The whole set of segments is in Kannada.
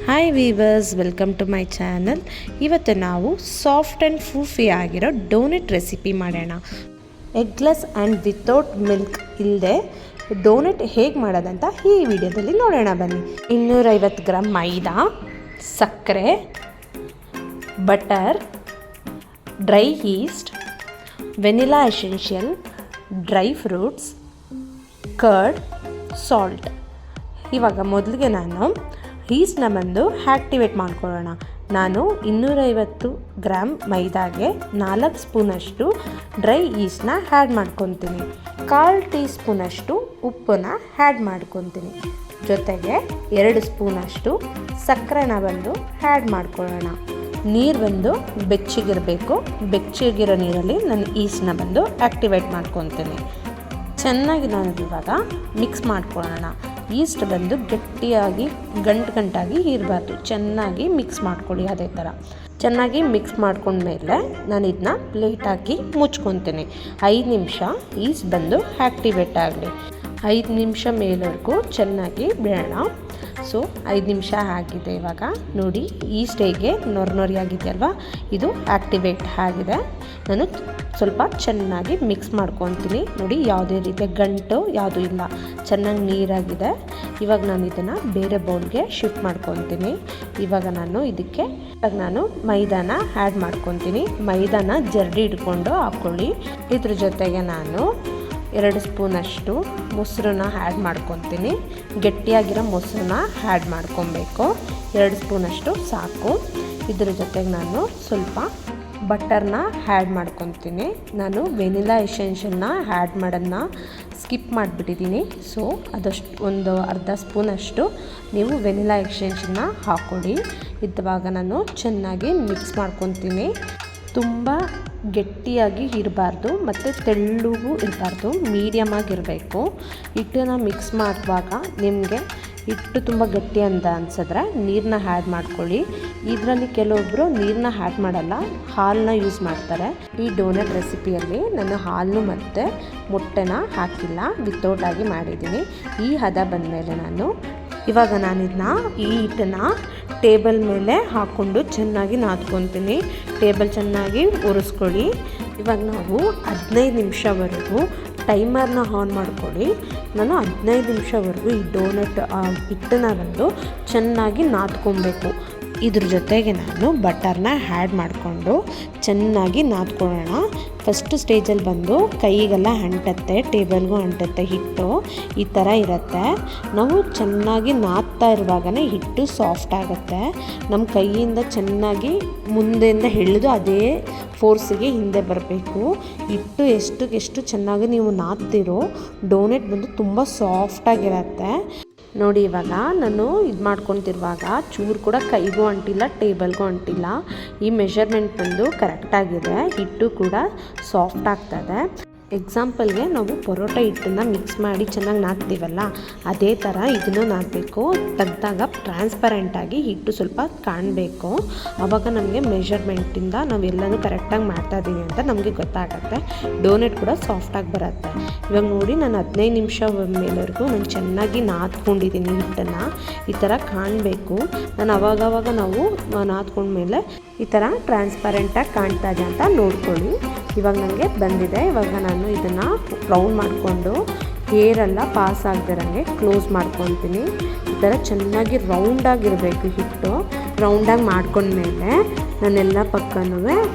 Hi viewers, welcome to my channel. ಇವತ್ತು ನಾವು ಸಾಫ್ಟ್ ಆ್ಯಂಡ್ ಫ್ಲೂಫಿ ಆಗಿರೋ ಡೋನೆಟ್ ರೆಸಿಪಿ ಮಾಡೋಣ. ಎಗ್ಲೆಸ್ ಆ್ಯಂಡ್ ವಿತೌಟ್ ಮಿಲ್ಕ್ ಇಲ್ಲದೆ ಡೋನೆಟ್ ಹೇಗೆ ಮಾಡೋದಂತ ಈ ವಿಡಿಯೋದಲ್ಲಿ ನೋಡೋಣ ಬನ್ನಿ. 250 ಗ್ರಾಮ್ ಮೈದಾ, ಸಕ್ಕರೆ, butter, dry East, vanilla essential, dry fruits, curd, salt. ಇವಾಗ ಮೊದಲಿಗೆ ನಾನು ಈಸ್ಟ್ನ ಬಂದು ಆ್ಯಕ್ಟಿವೇಟ್ ಮಾಡ್ಕೊಳ್ಳೋಣ. ನಾನು 250 ಗ್ರಾಮ್ ಮೈದಾಗೆ 4 ಸ್ಪೂನಷ್ಟು ಡ್ರೈ ಈಸ್ಟ್ನ ಆ್ಯಡ್ ಮಾಡ್ಕೊತೀನಿ. 1/4 ಟೀ ಸ್ಪೂನಷ್ಟು ಉಪ್ಪನ್ನ ಆ್ಯಡ್ ಮಾಡ್ಕೊತೀನಿ. ಜೊತೆಗೆ 2 ಸ್ಪೂನಷ್ಟು ಸಕ್ಕರೆನ ಬಂದು ಆ್ಯಡ್ ಮಾಡ್ಕೊಳ್ಳೋಣ. ನೀರು ಬಂದು ಬೆಚ್ಚಗಿರಬೇಕು. ಬೆಚ್ಚಗಿರೋ ನೀರಲ್ಲಿ ನಾನು ಈಸ್ಟ್ನ ಬಂದು ಆ್ಯಕ್ಟಿವೇಟ್ ಮಾಡ್ಕೊತೀನಿ. ಚೆನ್ನಾಗಿ ನಾನು ಇವಾಗ ಮಿಕ್ಸ್ ಮಾಡ್ಕೊಳ್ಳೋಣ. ಈಸ್ಟ್ ಬಂದು ಗಟ್ಟಿಯಾಗಿ ಗಂಟಾಗಿ ಇರಬಾರ್ದು. ಚೆನ್ನಾಗಿ ಮಿಕ್ಸ್ ಮಾಡ್ಕೊಳ್ಳಿ. ಅದೇ ಥರ ಚೆನ್ನಾಗಿ ಮಿಕ್ಸ್ ಮಾಡ್ಕೊಂಡ್ಮೇಲೆ ನಾನು ಇದನ್ನ ಪ್ಲೇಟ್ ಹಾಕಿ ಮುಚ್ಕೊತೀನಿ. 5 ನಿಮಿಷ ಈಸ್ಟ್ ಬಂದು ಆ್ಯಕ್ಟಿವೇಟ್ ಆಗಲಿ. 5 ನಿಮಿಷ ಮೇಲವರೆಗೂ ಚೆನ್ನಾಗಿ ಬಿಡೋಣ. ಸೊ 5 ನಿಮಿಷ ಆಗಿದೆ. ಇವಾಗ ನೋಡಿ ಈಸ್ಟ್ ಹೇಗೆ ನೊರಿ ಆಗಿದೆ ಅಲ್ವಾ, ಇದು ಆ್ಯಕ್ಟಿವೇಟ್ ಆಗಿದೆ. ನಾನು ಸ್ವಲ್ಪ ಚೆನ್ನಾಗಿ ಮಿಕ್ಸ್ ಮಾಡ್ಕೊತೀನಿ. ನೋಡಿ ಯಾವುದೇ ರೀತಿಯ ಗಂಟು ಯಾವುದೂ ಇಲ್ಲ, ಚೆನ್ನಾಗಿ ನೀರಾಗಿದೆ. ಇವಾಗ ನಾನು ಇದನ್ನು ಬೇರೆ ಬೌಲ್ಗೆ ಶಿಫ್ಟ್ ಮಾಡ್ಕೊತೀನಿ. ಇವಾಗ ನಾನು ಮೈದಾನ ಆ್ಯಡ್ ಮಾಡ್ಕೊತೀನಿ. ಮೈದಾನ ಜರಡಿ ಹಿಡ್ಕೊಂಡು ಹಾಕ್ಕೊಳ್ಳಿ. ಇದ್ರ ಜೊತೆಗೆ ನಾನು 2 ಸ್ಪೂನಷ್ಟು ಮೊಸರನ್ನ ಆ್ಯಡ್ ಮಾಡ್ಕೊತೀನಿ. ಗಟ್ಟಿಯಾಗಿರೋ ಮೊಸರನ್ನ ಆ್ಯಡ್ ಮಾಡ್ಕೊಬೇಕು. 2 ಸ್ಪೂನಷ್ಟು ಸಾಕು. ಇದ್ರ ಜೊತೆಗೆ ನಾನು ಸ್ವಲ್ಪ ಬಟರ್ನ ಆ್ಯಡ್ ಮಾಡ್ಕೊತೀನಿ. ನಾನು ವೆನಿಲಾ ಎಸೆನ್ಷಿಯಲ್ನ ಆ್ಯಡ್ ಮಾಡೋದನ್ನ ಸ್ಕಿಪ್ ಮಾಡಿಬಿಟ್ಟಿದ್ದೀನಿ. ಸೊ ಒಂದು ಅರ್ಧ ಸ್ಪೂನಷ್ಟು ನೀವು ವೆನಿಲಾ ಎಸೆನ್ಷಿಯಲ್ನ ಹಾಕ್ಕೊಡಿ. ಇವಾಗ ನಾನು ಚೆನ್ನಾಗಿ ಮಿಕ್ಸ್ ಮಾಡ್ಕೊತೀನಿ. ತುಂಬ ಗಟ್ಟಿಯಾಗಿ ಇರಬಾರ್ದು ಮತ್ತು ತೆಳ್ಳಗೂ ಇರಬಾರ್ದು, ಮೀಡಿಯಮ್ ಆಗಿರಬೇಕು. ಹಿಟ್ಟನ್ನು ಮಿಕ್ಸ್ ಮಾಡುವಾಗ ನಿಮಗೆ ಹಿಟ್ಟು ತುಂಬ ಗಟ್ಟಿ ಅಂತ ಅನಿಸಿದ್ರೆ ನೀರನ್ನ ಆ್ಯಡ್ ಮಾಡ್ಕೊಳ್ಳಿ. ಇದರಲ್ಲಿ ಕೆಲವೊಬ್ಬರು ನೀರನ್ನ ಆ್ಯಡ್ ಮಾಡಲ್ಲ, ಹಾಲನ್ನ ಯೂಸ್ ಮಾಡ್ತಾರೆ. ಈ ಡೋನಟ್ ರೆಸಿಪಿಯಲ್ಲಿ ನಾನು ಹಾಲು ಮತ್ತು ಮೊಟ್ಟೆನ ಹಾಕಿಲ್ಲ, ವಿತೌಟ್ ಆಗಿ ಮಾಡಿದ್ದೀನಿ. ಈ ಹದ ಬಂದಮೇಲೆ ಇವಾಗ ನಾನಿದನ್ನ ಈ ಹಿಟ್ಟನ್ನು ಟೇಬಲ್ ಮೇಲೆ ಹಾಕ್ಕೊಂಡು ಚೆನ್ನಾಗಿ ನಾದ್ಕೊತೀನಿ. ಟೇಬಲ್ ಚೆನ್ನಾಗಿ ಒರೆಸ್ಕೊಳ್ಳಿ. ಇವಾಗ ನಾವು 15 ನಿಮಿಷವರೆಗೂ ಟೈಮರ್ನ ಆನ್ ಮಾಡ್ಕೊಳ್ಳಿ. ನಾನು 15 ನಿಮಿಷವರೆಗೂ ಈ ಡೋನಟ್ ಹಿಟ್ಟನ್ನ ಬಂದು ಚೆನ್ನಾಗಿ ನಾದ್ಕೊಬೇಕು. ಇದ್ರ ಜೊತೆಗೆ ನಾನು ಬಟರ್ನ ಆ್ಯಡ್ ಮಾಡಿಕೊಂಡು ಚೆನ್ನಾಗಿ ನಾದ್ಕೊಳ್ಳೋಣ. ಫಸ್ಟ್ ಸ್ಟೇಜಲ್ಲಿ ಬಂದು ಕೈಗೆಲ್ಲ ಅಂಟತ್ತೆ, ಟೇಬಲ್ಗೂ ಅಂಟತ್ತೆ ಹಿಟ್ಟು, ಈ ಥರ ಇರುತ್ತೆ. ನಾವು ಚೆನ್ನಾಗಿ ನಾದ್ತಾ ಇರುವಾಗಲೇ ಹಿಟ್ಟು ಸಾಫ್ಟ್ ಆಗುತ್ತೆ. ನಮ್ಮ ಕೈಯಿಂದ ಚೆನ್ನಾಗಿ ಮುಂದೆಯಿಂದ ಎಳೆದು ಅದೇ ಫೋರ್ಸಿಗೆ ಹಿಂದೆ ಬರಬೇಕು. ಹಿಟ್ಟು ಎಷ್ಟು ಚೆನ್ನಾಗಿ ನೀವು ನಾದ್ತಿರೋ ಡೋನೆಟ್ ಬಂದು ತುಂಬ ಸಾಫ್ಟಾಗಿರುತ್ತೆ. ನೋಡಿ ಇವಾಗ ನಾನು ಇದು ಮಾಡ್ಕೊತಿರುವಾಗ ಚೂರು ಕೂಡ ಕೈಗೂ ಅಂಟಿಲ್ಲ, ಟೇಬಲ್ಗೂ ಅಂಟಿಲ್ಲ. ಈ ಮೆಷರ್ಮೆಂಟ್ ಬಂದು ಕರೆಕ್ಟಾಗಿದೆ. ಹಿಟ್ಟು ಕೂಡ ಸಾಫ್ಟ್ ಆಗ್ತದೆ. ಎಕ್ಸಾಂಪಲ್ಗೆ ನಾವು ಪರೋಟ ಹಿಟ್ಟನ್ನು ಮಿಕ್ಸ್ ಮಾಡಿ ಚೆನ್ನಾಗಿ ನಾದ್ತೀವಲ್ಲ, ಅದೇ ಥರ ಇದನ್ನು ನಾದಬೇಕು. ತೆಗ್ದಾಗ ಟ್ರಾನ್ಸ್ಪರೆಂಟಾಗಿ ಹಿಟ್ಟು ಸ್ವಲ್ಪ ಕಾಣಬೇಕು. ಆವಾಗ ನಮಗೆ ಮೆಷರ್ಮೆಂಟಿಂದ ನಾವೆಲ್ಲನೂ ಕರೆಕ್ಟಾಗಿ ಮಾಡ್ತಾಯಿದ್ದೀವಿ ಅಂತ ನಮಗೆ ಗೊತ್ತಾಗುತ್ತೆ. ಡೋನೆಟ್ ಕೂಡ ಸಾಫ್ಟಾಗಿ ಬರುತ್ತೆ. ಇವಾಗ ನೋಡಿ ನಾನು 15 ನಿಮಿಷ ಮೇಲೆವರೆಗೂ ನಾನು ಚೆನ್ನಾಗಿ ನಾದ್ಕೊಂಡಿದ್ದೀನಿ ಹಿಟ್ಟನ್ನು. ಈ ಥರ ಕಾಣಬೇಕು. ನಾನು ಅವಾಗವಾಗ ನಾವು ನಾದ್ಕೊಂಡ್ಮೇಲೆ ಈ ಥರ ಟ್ರಾನ್ಸ್ಪರೆಂಟಾಗಿ ಕಾಣ್ತಾ ಇದೆ ಅಂತ ನೋಡ್ಕೊಳ್ಳಿ. ಇವಾಗ ನನಗೆ ಬಂದಿದೆ. ಇವಾಗ ನಾನು ಇದನ್ನು ರೌಂಡ್ ಮಾಡಿಕೊಂಡು ಏರೆಲ್ಲ ಪಾಸ್ ಆಗದಿರಂಗೆ ಕ್ಲೋಸ್ ಮಾಡ್ಕೊತೀನಿ. ಈ ಥರ ಚೆನ್ನಾಗಿ ರೌಂಡಾಗಿರಬೇಕು ಹಿಟ್ಟು. ರೌಂಡಾಗಿ ಮಾಡ್ಕೊಂಡ್ಮೇಲೆ ನಾನೆಲ್ಲ ಪಕ್ಕನೂ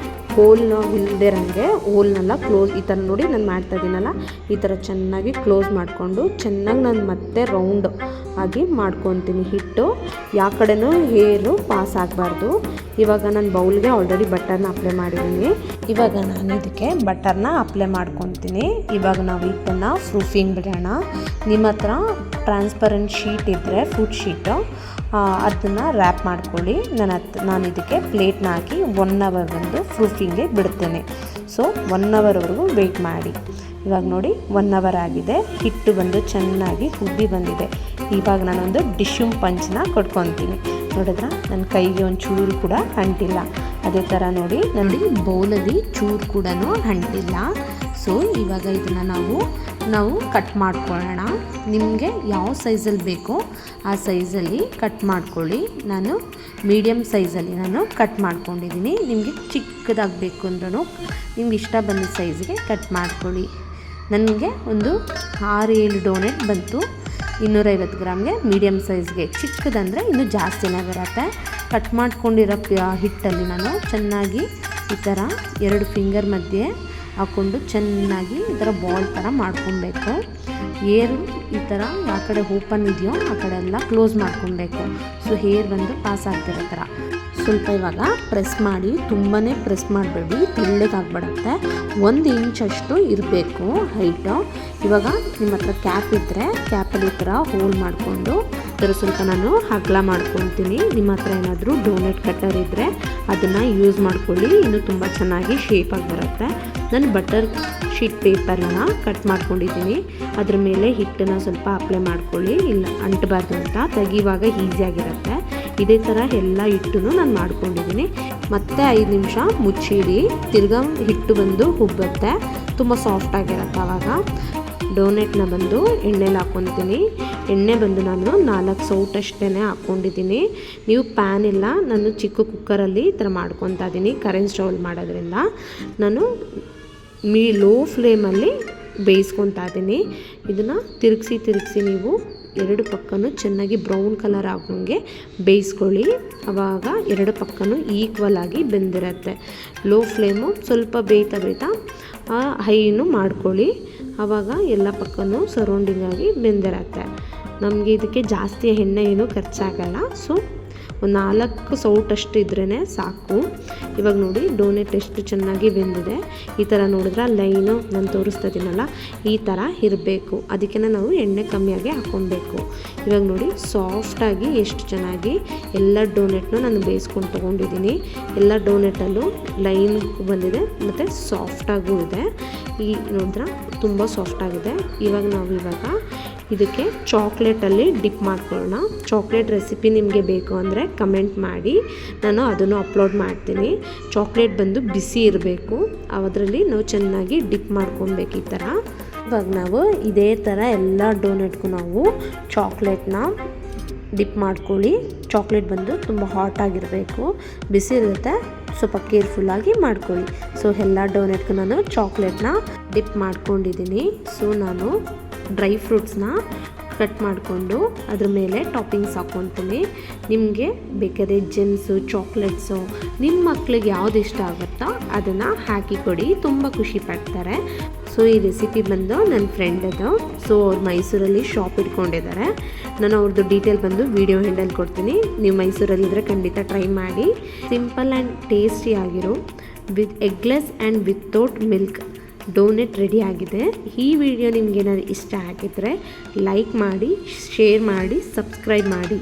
ಹೋಲ್ನ ಇಲ್ದಿರಂಗೆ ಹೋಲ್ನೆಲ್ಲ ಕ್ಲೋಸ್ ಈ ಥರ ನೋಡಿ ನಾನು ಮಾಡ್ತಾಯಿದ್ದೀನಲ್ಲ, ಈ ಥರ ಚೆನ್ನಾಗಿ ಕ್ಲೋಸ್ ಮಾಡಿಕೊಂಡು ಚೆನ್ನಾಗಿ ನಾನು ಮತ್ತೆ ರೌಂಡ್ ಆಗಿ ಮಾಡ್ಕೊತೀನಿ. ಹಿಟ್ಟು ಯಾವ ಕಡೆನೂ ಏರು ಪಾಸ್ ಆಗಬಾರ್ದು. ಇವಾಗ ನಾನು ಬೌಲ್ಗೆ ಆಲ್ರೆಡಿ ಬಟರ್ನ ಅಪ್ಲೈ ಮಾಡಿದ್ದೀನಿ. ಇವಾಗ ನಾನು ಇದಕ್ಕೆ ಬಟರ್ನ ಅಪ್ಲೈ ಮಾಡ್ಕೊತೀನಿ. ಇವಾಗ ನಾವು ಹಿಟ್ಟನ್ನು ಪ್ರೂಫಿಂಗ್ ಬಿಡೋಣ. ನಿಮ್ಮ ಹತ್ರ ಟ್ರಾನ್ಸ್ಪರೆಂಟ್ ಶೀಟ್ ಇದ್ದರೆ ಫುಡ್ ಶೀಟು ಅದನ್ನು ರ್ಯಾಪ್ ಮಾಡ್ಕೊಳ್ಳಿ. ನಾನು ಇದಕ್ಕೆ ಪ್ಲೇಟ್ನ ಹಾಕಿ 1 ಅವರ್ ಬಂದು ಪ್ರೂಫಿಂಗ್ಗೆ ಬಿಡ್ತೇನೆ. ಸೊ 1 ಅವರ್ವರೆಗೂ ವೆಯ್ಟ್ ಮಾಡಿ. ಇವಾಗ ನೋಡಿ 1 ಅವರ್ ಆಗಿದೆ. ಹಿಟ್ಟು ಬಂದು ಚೆನ್ನಾಗಿ ಉಬ್ಬಿ ಬಂದಿದೆ. ಇವಾಗ ನಾನೊಂದು ಡಿಶ್ಯೂಮ್ ಪಂಚನ್ನ ಕೊಟ್ಕೊತೀನಿ. ನೋಡಿದ್ರೆ ನನ್ನ ಕೈಗೆ ಒಂದು ಚೂರು ಕೂಡ ಅಂಟಿಲ್ಲ. ಅದೇ ಥರ ನೋಡಿ ಬೌಲಲ್ಲಿ ಚೂರು ಕೂಡ ಅಂಟಿಲ್ಲ. ಸೊ ಇವಾಗ ಇದನ್ನು ನಾವು ಕಟ್ ಮಾಡ್ಕೊಳ್ಳೋಣ. ನಿಮಗೆ ಯಾವ ಸೈಜಲ್ಲಿ ಬೇಕೋ ಆ ಸೈಜಲ್ಲಿ ಕಟ್ ಮಾಡ್ಕೊಳ್ಳಿ. ನಾನು ಮೀಡಿಯಮ್ ಸೈಜಲ್ಲಿ ಕಟ್ ಮಾಡ್ಕೊಂಡಿದ್ದೀನಿ. ನಿಮಗೆ ಚಿಕ್ಕದಾಗಬೇಕು ಅಂದ್ರೂ ನಿಮ್ಗೆ ಇಷ್ಟ ಬಂದ ಸೈಜ್ಗೆ ಕಟ್ ಮಾಡ್ಕೊಳ್ಳಿ. ನನಗೆ ಒಂದು 6-7 ಡೋನೆಟ್ ಬಂತು 250 ಗ್ರಾಮ್ಗೆ. ಮೀಡಿಯಮ್ ಸೈಜ್ಗೆ ಚಿಕ್ಕದಂದರೆ ಇನ್ನೂ ಜಾಸ್ತಿನೇ ಬರುತ್ತೆ. ಕಟ್ ಮಾಡ್ಕೊಂಡಿರೋ ಹಿಟ್ಟಲ್ಲಿ ನಾನು ಚೆನ್ನಾಗಿ ಈ ಥರ 2 ಫಿಂಗರ್ ಮಧ್ಯೆ ಹಾಕ್ಕೊಂಡು ಚೆನ್ನಾಗಿ ಈ ಥರ ಬಾಲ್ ಥರ ಮಾಡ್ಕೊಬೇಕು. ಏರು ಈ ಥರ ಯಾವ ಕಡೆ ಓಪನ್ ಇದೆಯೋ ಆ ಕಡೆ ಎಲ್ಲ ಕ್ಲೋಸ್ ಮಾಡ್ಕೊಬೇಕು. ಸೊ ಹೇರ್ ಬಂದು ಪಾಸ್ ಆಗ್ತಿರೋ ಥರ ಸ್ವಲ್ಪ ಇವಾಗ ಪ್ರೆಸ್ ಮಾಡಿ, ತುಂಬಾ ಪ್ರೆಸ್ ಮಾಡಬೇಡಿ, ತೆಳ್ಳಗಾಗ್ಬಿಡುತ್ತೆ. 1 ಇಂಚಷ್ಟು ಇರಬೇಕು ಹೈಟು. ಇವಾಗ ನಿಮ್ಮ ಹತ್ರ ಕ್ಯಾಪ್ ಇದ್ದರೆ ಕ್ಯಾಪಲ್ಲಿ ಈ ಥರ ಹೋಲ್ ಮಾಡಿಕೊಂಡು ಇದರ ಸ್ವಲ್ಪ ನಾನು ಅಗಲ ಮಾಡ್ಕೊತೀನಿ. ನಿಮ್ಮ ಹತ್ರ ಏನಾದರೂ ಡೋನೆಟ್ ಕಟ್ಟರ್ ಇದ್ದರೆ ಅದನ್ನು ಯೂಸ್ ಮಾಡ್ಕೊಳ್ಳಿ, ಇನ್ನೂ ತುಂಬ ಚೆನ್ನಾಗಿ ಶೇಪಾಗಿ ಬರುತ್ತೆ. ನಾನು ಬಟರ್ ಶೀಟ್ ಪೇಪರ್ನ ಕಟ್ ಮಾಡ್ಕೊಂಡಿದ್ದೀನಿ. ಅದ್ರ ಮೇಲೆ ಹಿಟ್ಟನ್ನು ಸ್ವಲ್ಪ ಅಪ್ಲೈ ಮಾಡ್ಕೊಳ್ಳಿ, ಇಲ್ಲ ಅಂಟಬಾರ್ದು ಅಂತ. ತೆಗಿವಾಗ ಈಸಿಯಾಗಿರುತ್ತೆ. ಇದೇ ಥರ ಎಲ್ಲ ಹಿಟ್ಟನ್ನು ನಾನು ಮಾಡ್ಕೊಂಡಿದ್ದೀನಿ. ಮತ್ತೆ 5 ನಿಮಿಷ ಮುಚ್ಚಿಡಿ. ತಿರ್ಗಾ ಹಿಟ್ಟು ಬಂದು ಉಬ್ಬುತ್ತೆ, ತುಂಬ ಸಾಫ್ಟಾಗಿರುತ್ತೆ. ಆವಾಗ ಡೋನೆಟ್ನ ಬಂದು ಎಣ್ಣೆಲಿ ಹಾಕ್ಕೊತೀನಿ. ಎಣ್ಣೆ ಬಂದು ನಾನು 4 ಸೌಟಷ್ಟೇ ಹಾಕ್ಕೊಂಡಿದ್ದೀನಿ. ನೀವು ಪ್ಯಾನ್ ಇಲ್ಲ, ನಾನು ಚಿಕ್ಕ ಕುಕ್ಕರಲ್ಲಿ ಈ ಥರ ಮಾಡ್ಕೊತಾ ಇದ್ದೀನಿ. ಕರೆಂಟ್ ಸ್ಟೌವಲ್ಲಿ ಮಾಡೋದ್ರಿಂದ ನಾನು ಲೋ ಫ್ಲೇಮಲ್ಲಿ ಬೇಯಿಸ್ಕೊತಾ ಇದ್ದೀನಿ. ಇದನ್ನು ತಿರುಗಿಸಿ ನೀವು 2 ಪಕ್ಕನೂ ಚೆನ್ನಾಗಿ ಬ್ರೌನ್ ಕಲರ್ ಆಗೋಂಗೆ ಬೇಯಿಸ್ಕೊಳ್ಳಿ. ಆವಾಗ 2 ಪಕ್ಕನೂ ಈಕ್ವಲ್ ಆಗಿ ಬೆಂದಿರುತ್ತೆ. ಲೋ ಫ್ಲೇಮು ಸ್ವಲ್ಪ ಬೇಯ್ತಾ ಹೈನು ಮಾಡ್ಕೊಳ್ಳಿ. ಆವಾಗ ಎಲ್ಲ ಪಕ್ಕನೂ ಸರೌಂಡಿಂಗಾಗಿ ಬೆಂದಿರುತ್ತೆ. ನಮಗೆ ಇದಕ್ಕೆ ಜಾಸ್ತಿ ಎಣ್ಣೆ ಏನೂ ಖರ್ಚಾಗಲ್ಲ. ಸೊ ಒಂದು 4 ಸೌಟಷ್ಟು ಇದ್ರೇ ಸಾಕು. ಇವಾಗ ನೋಡಿ ಡೋನೆಟ್ ಎಷ್ಟು ಚೆನ್ನಾಗಿ ಬೆಂದಿದೆ. ಈ ಥರ ನೋಡಿದ್ರೆ ಲೈನು ನಾನು ತೋರಿಸ್ತಾ ಇದ್ದೀನಲ್ಲ ಈ ಥರ ಇರಬೇಕು. ಅದಕ್ಕೆ ನಾವು ಎಣ್ಣೆ ಕಮ್ಮಿಯಾಗಿ ಹಾಕ್ಕೊಬೇಕು. ಇವಾಗ ನೋಡಿ ಸಾಫ್ಟಾಗಿ ಎಷ್ಟು ಚೆನ್ನಾಗಿ ಎಲ್ಲ ಡೋನೆಟ್ನು ನಾನು ಬೇಯಿಸ್ಕೊಂಡು ತೊಗೊಂಡಿದ್ದೀನಿ. ಎಲ್ಲ ಡೋನೆಟಲ್ಲೂ ಲೈನ್ ಬಂದಿದೆ ಮತ್ತು ಸಾಫ್ಟಾಗೂ ಇದೆ. ಈ ನೋಡಿದ್ರೆ ತುಂಬ ಸಾಫ್ಟಾಗಿದೆ. ಇವಾಗ ಇದಕ್ಕೆ ಚಾಕ್ಲೇಟಲ್ಲಿ ಡಿಪ್ ಮಾಡ್ಕೊಳ್ಳೋಣ. ಚಾಕ್ಲೇಟ್ ರೆಸಿಪಿ ನಿಮಗೆ ಬೇಕು ಅಂದರೆ ಕಮೆಂಟ್ ಮಾಡಿ, ನಾನು ಅದನ್ನು ಅಪ್ಲೋಡ್ ಮಾಡ್ತೀನಿ. ಚಾಕ್ಲೇಟ್ ಬಂದು ಬಿಸಿ ಇರಬೇಕು, ಅದರಲ್ಲಿ ನಾವು ಚೆನ್ನಾಗಿ ಡಿಪ್ ಮಾಡ್ಕೊಬೇಕು ಈ ಥರ. ಇವಾಗ ನಾವು ಇದೇ ಥರ ಎಲ್ಲ ಡೋನೆಟ್ಗೂ ನಾವು ಚಾಕ್ಲೇಟ್ನ ಡಿಪ್ ಮಾಡ್ಕೊಳ್ಳಿ. ಚಾಕ್ಲೇಟ್ ಬಂದು ತುಂಬ ಹಾಟಾಗಿರಬೇಕು, ಬಿಸಿ ಇರುತ್ತೆ, ಸ್ವಲ್ಪ ಕೇರ್ಫುಲ್ಲಾಗಿ ಮಾಡ್ಕೊಳ್ಳಿ. ಸೊ ಎಲ್ಲ ಡೋನೆಟ್ಗೂ ನಾನು ಚಾಕ್ಲೇಟ್ನ ಡಿಪ್ ಮಾಡ್ಕೊಂಡಿದ್ದೀನಿ. ಸೊ ನಾನು ಡ್ರೈ ಫ್ರೂಟ್ಸ್ನ ಕಟ್ ಮಾಡಿಕೊಂಡು ಅದ್ರ ಮೇಲೆ ಟಾಪಿಂಗ್ಸ್ ಹಾಕ್ಕೊತೀನಿ. ನಿಮಗೆ ಬೇಕಾದ್ರೆ ಜೆಮ್ಸು, ಚಾಕ್ಲೇಟ್ಸು, ನಿಮ್ಮ ಮಕ್ಳಿಗೆ ಯಾವ್ದು ಇಷ್ಟ ಆಗುತ್ತೋ ಅದನ್ನು ಹಾಕಿ ಕೊಡಿ, ತುಂಬ ಖುಷಿ ಪಡ್ತಾರೆ. ಸೊ ಈ ರೆಸಿಪಿ ಬಂದು ನನ್ನ ಫ್ರೆಂಡದು. ಸೊ ಅವ್ರು ಮೈಸೂರಲ್ಲಿ ಶಾಪ್ ಇಟ್ಕೊಂಡಿದ್ದಾರೆ. ನಾನು ಅವ್ರದ್ದು ಡೀಟೇಲ್ ಬಂದು ವಿಡಿಯೋ ಎಂಡಲ್ಲಿ ಕೊಡ್ತೀನಿ. ನೀವು ಮೈಸೂರಲ್ಲಿದ್ದರೆ ಖಂಡಿತ ಟ್ರೈ ಮಾಡಿ. ಸಿಂಪಲ್ ಆ್ಯಂಡ್ ಟೇಸ್ಟಿ ಆಗಿರೋ with eggless and without milk doughnut ready ಆಗಿದೆ. ಈ ವಿಡಿಯೋ ನಿಮಗೇನಾದ್ರು ಇಷ್ಟ ಆಗಿದ್ದರೆ ಲೈಕ್ ಮಾಡಿ, ಶೇರ್ ಮಾಡಿ, ಸಬ್ಸ್ಕ್ರೈಬ್ ಮಾಡಿ.